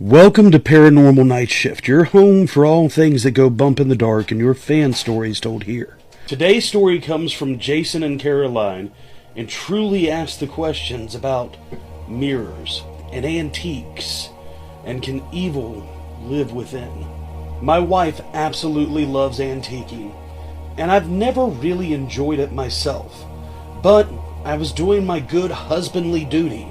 Welcome to Paranormal Nightshift, your home for all things that go bump in the dark and your fan stories told here. Today's story comes from Jason and Caroline and truly asks the questions about mirrors and antiques and can evil live within. My wife absolutely loves antiquing and I've never really enjoyed it myself, but I was doing my good husbandly duty.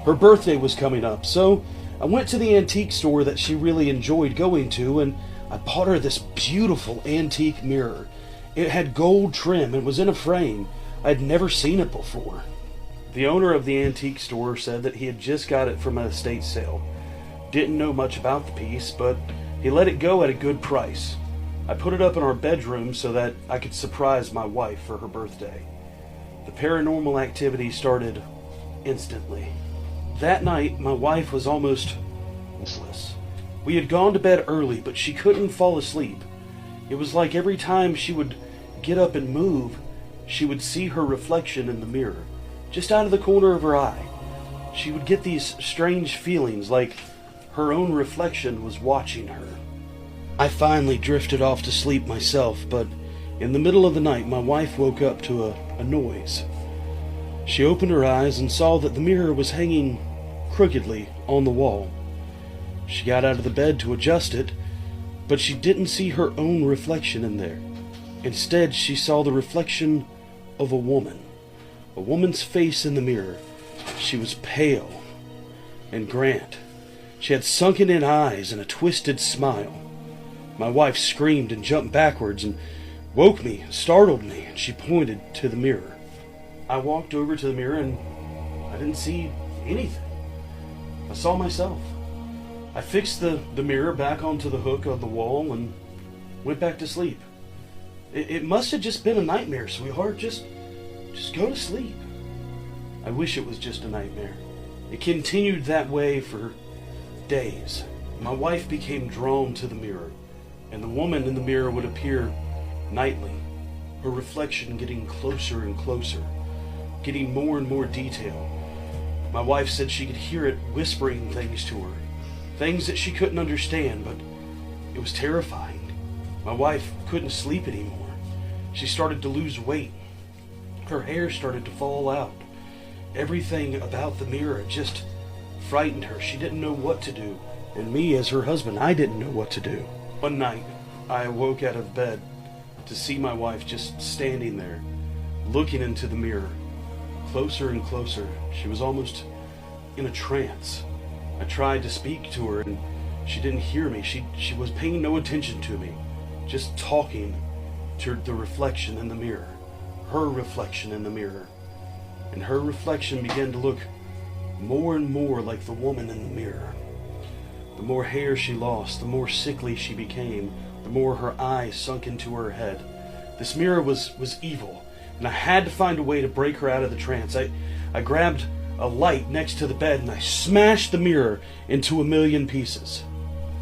Her birthday was coming up, so I went to the antique store that she really enjoyed going to, and I bought her this beautiful antique mirror. It had gold trim and was in a frame. I'd never seen it before. The owner of the antique store said that he had just got it from an estate sale. Didn't know much about the piece, but he let it go at a good price. I put it up in our bedroom so that I could surprise my wife for her birthday. The paranormal activity started instantly. That night, my wife was almost restless. We had gone to bed early, but she couldn't fall asleep. It was like every time she would get up and move, she would see her reflection in the mirror, just out of the corner of her eye. She would get these strange feelings like her own reflection was watching her. I finally drifted off to sleep myself, but in the middle of the night, my wife woke up to a noise. She opened her eyes and saw that the mirror was hanging crookedly on the wall. She got out of the bed to adjust it, but she didn't see her own reflection in there. Instead, she saw the reflection of a woman's face in the mirror. She was pale and gaunt. She had sunken-in eyes and a twisted smile. My wife screamed and jumped backwards and woke me, startled me, and she pointed to the mirror. I walked over to the mirror and I didn't see anything. I saw myself. I fixed the mirror back onto the hook on the wall and went back to sleep. It must have just been a nightmare, sweetheart. Just go to sleep. I wish it was just a nightmare. It continued that way for days. My wife became drawn to the mirror, and the woman in the mirror would appear nightly, her reflection getting closer and closer, getting more and more detail. My wife said she could hear it whispering things to her, things that she couldn't understand, but it was terrifying. My wife couldn't sleep anymore. She started to lose weight. Her hair started to fall out. Everything about the mirror just frightened her. She didn't know what to do. And me, as her husband, I didn't know what to do. One night, I awoke out of bed to see my wife just standing there, looking into the mirror. Closer and closer. She was almost in a trance. I tried to speak to her and she didn't hear me. She was paying no attention to me, just talking to the reflection in the mirror, her reflection in the mirror. And her reflection began to look more and more like the woman in the mirror. The more hair she lost, the more sickly she became, the more her eyes sunk into her head. This mirror was evil, and I had to find a way to break her out of the trance. I grabbed a light next to the bed and I smashed the mirror into a million pieces.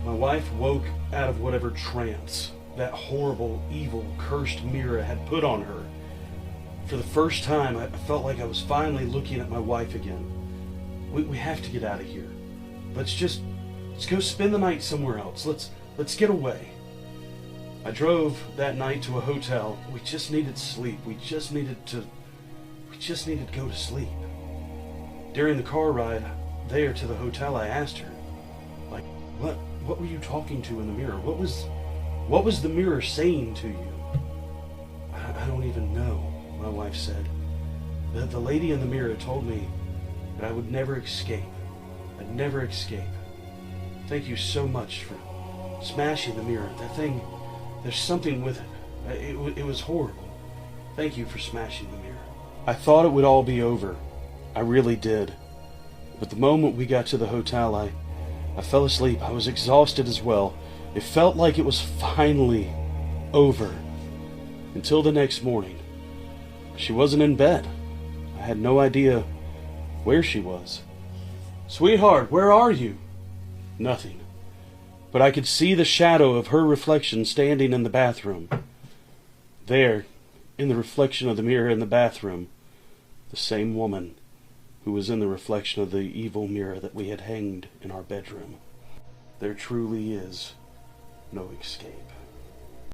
My wife woke out of whatever trance that horrible, evil, cursed mirror had put on her. For the first time, I felt like I was finally looking at my wife again. We have to get out of here. Let's go spend the night somewhere else. Let's get away. I drove that night to a hotel. We just needed sleep. We just needed to go to sleep. During the car ride there to the hotel, I asked her, like, what were you talking to in the mirror? What was the mirror saying to you? I don't even know, my wife said. The lady in the mirror told me that I would never escape. I'd never escape. Thank you so much for smashing the mirror. That thing, there's something with it. It was horrible. Thank you for smashing the mirror. I thought it would all be over. I really did. But the moment we got to the hotel, I fell asleep. I was exhausted as well. It felt like it was finally over. Until the next morning. She wasn't in bed. I had no idea where she was. Sweetheart, where are you? Nothing. But I could see the shadow of her reflection standing in the bathroom. There, in the reflection of the mirror in the bathroom, the same woman who was in the reflection of the evil mirror that we had hanged in our bedroom. there truly is no escape.